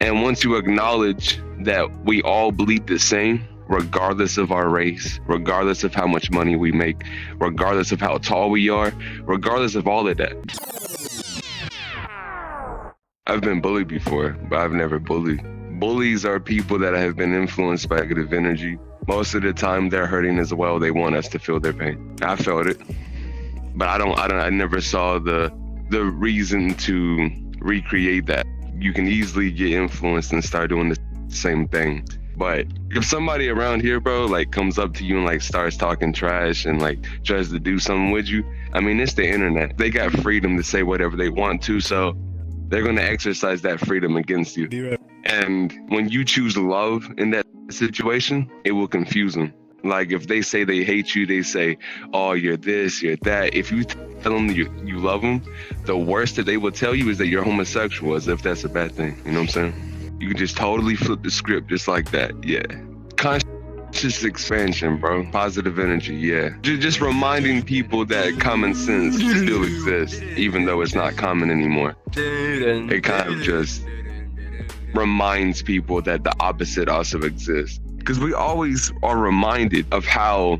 And once you acknowledge that we all bleed the same, regardless of our race, regardless of how much money we make, regardless of how tall we are, regardless of all of that. I've been bullied before, but I've never bullied. Bullies are people that have been influenced by negative energy. Most of the time they're hurting as well. They want us to feel their pain. I felt it, but I never saw the reason to recreate that. You can easily get influenced and start doing the same thing. But if somebody around here, bro, like comes up to you and like starts talking trash and like tries to do something with you, I mean, it's the internet. They got freedom to say whatever they want to, so they're going to exercise that freedom against you. And when you choose love in that situation, it will confuse them. Like if they say they hate you, they say, oh, you're this, you're that. If you tell them you love them, the worst that they will tell you is that you're homosexual, as if that's a bad thing. You know what I'm saying? You can just totally flip the script just like that. Yeah. Conscious expansion, bro. Positive energy, yeah. Just reminding people that common sense still exists, even though it's not common anymore. It kind of just reminds people that the opposite also exists. Because we always are reminded of how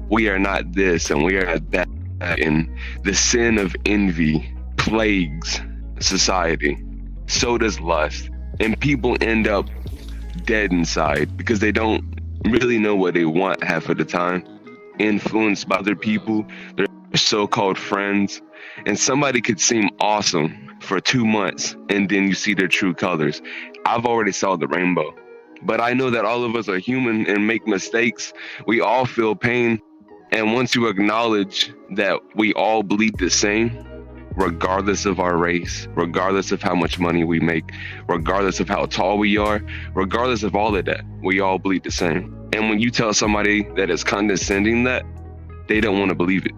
we are not this and we are not that, and the sin of envy plagues society. So does lust. And people end up dead inside because they don't really know what they want half of the time, influenced by other people, their so-called friends. And somebody could seem awesome for 2 months and then you see their true colors. I've already saw the rainbow, but I know that all of us are human and make mistakes. We all feel pain. And once you acknowledge that we all bleed the same, regardless of our race, regardless of how much money we make, regardless of how tall we are, regardless of all of that, we all bleed the same. And when you tell somebody that is condescending that, they don't want to believe it.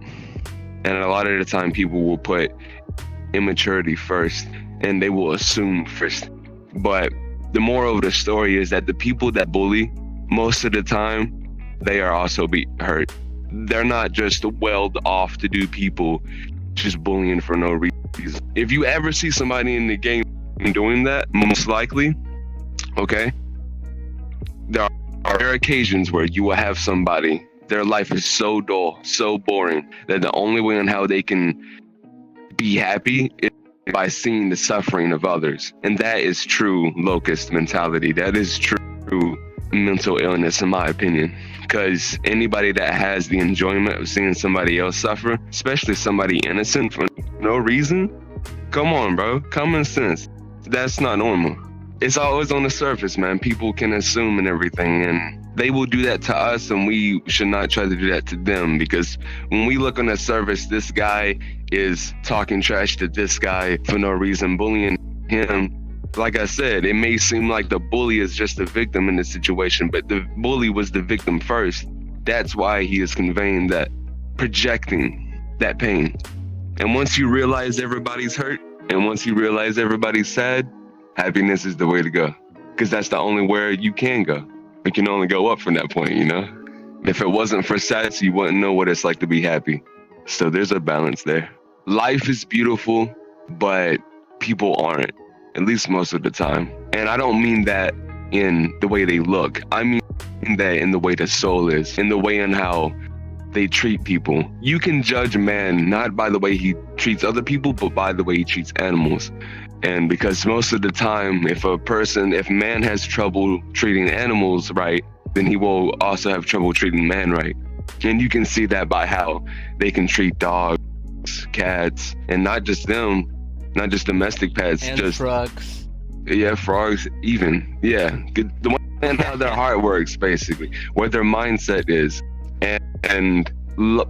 And a lot of the time people will put immaturity first and they will assume first. But the moral of the story is that the people that bully, most of the time, they are also hurt. They're not just welled off to do people just bullying for no reason. If you ever see somebody in the game doing that, most likely, okay, there are occasions where you will have somebody, their life is so dull, so boring, that the only way on how they can be happy is by seeing the suffering of others. And that is true locust mentality. That is true mental illness, in my opinion. Because anybody that has the enjoyment of seeing somebody else suffer, especially somebody innocent for no reason, come on, bro. Common sense. That's not normal. It's always on the surface, man. People can assume and everything, and they will do that to us, and we should not try to do that to them. Because when we look on the surface, this guy is talking trash to this guy for no reason, bullying him. Like I said, it may seem like the bully is just a victim in this situation, but the bully was the victim first. That's why he is conveying that, projecting that pain. And once you realize everybody's hurt, and once you realize everybody's sad, happiness is the way to go. Because that's the only where you can go. It can only go up from that point, you know? If it wasn't for sadness, you wouldn't know what it's like to be happy. So there's a balance there. Life is beautiful, but people aren't. At least most of the time. And I don't mean that in the way they look. I mean that in the way the soul is, in the way in how they treat people. You can judge man not by the way he treats other people, but by the way he treats animals. And because most of the time, if man has trouble treating animals right, then he will also have trouble treating man right. And you can see that by how they can treat dogs, cats, and not just them, not just domestic pets, and just frogs. Yeah, frogs even. Yeah, the one and how their heart works, basically, where their mindset is, and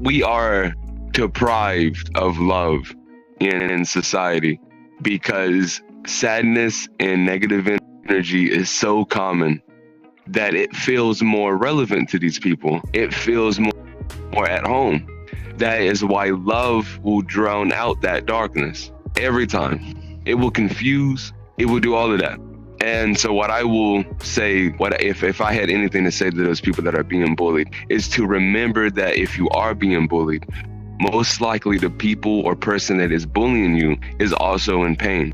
we are deprived of love in society because sadness and negative energy is so common that it feels more relevant to these people. It feels more at home. That is why love will drown out that darkness. Every time. It will confuse, it will do all of that. And so what I will say, if I had anything to say to those people that are being bullied, is to remember that if you are being bullied, most likely the people or person that is bullying you is also in pain.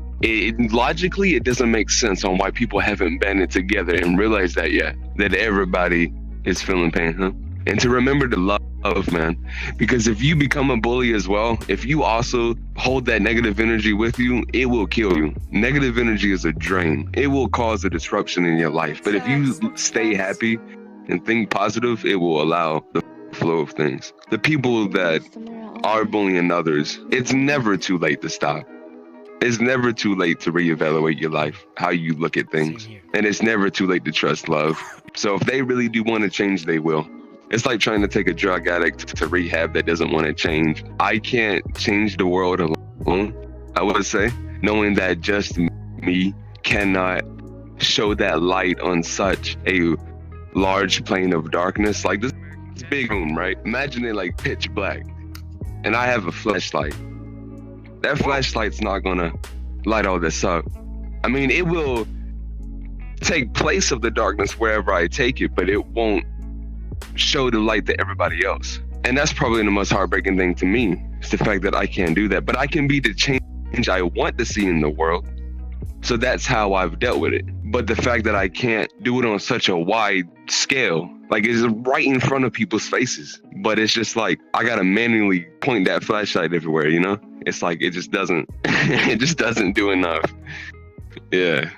Logically, it doesn't make sense on why people haven't banded together and realized that yet, that everybody is feeling pain, huh? And to remember to love, man. Because if you become a bully as well, if you also hold that negative energy with you, it will kill you. Negative energy is a drain. It will cause a disruption in your life. But if you stay happy and think positive, it will allow the flow of things. The people that are bullying others, it's never too late to stop. It's never too late to reevaluate your life, how you look at things. And it's never too late to trust love. So if they really do want to change, they will. It's like trying to take a drug addict to rehab that doesn't want to change. I can't change the world alone, I would say, knowing that just me cannot show that light on such a large plane of darkness. Like this big room, right? Imagine it like pitch black, and I have a flashlight. That flashlight's not gonna light all this up. I mean, it will take place of the darkness wherever I take it, but it won't show the light to everybody else. And that's probably the most heartbreaking thing to me, is the fact that I can't do that. But I can be the change I want to see in the world. So that's how I've dealt with it. But the fact that I can't do it on such a wide scale, like it's right in front of people's faces. But it's just like, I gotta manually point that flashlight everywhere, you know? It's like, it just doesn't, it just doesn't do enough. Yeah.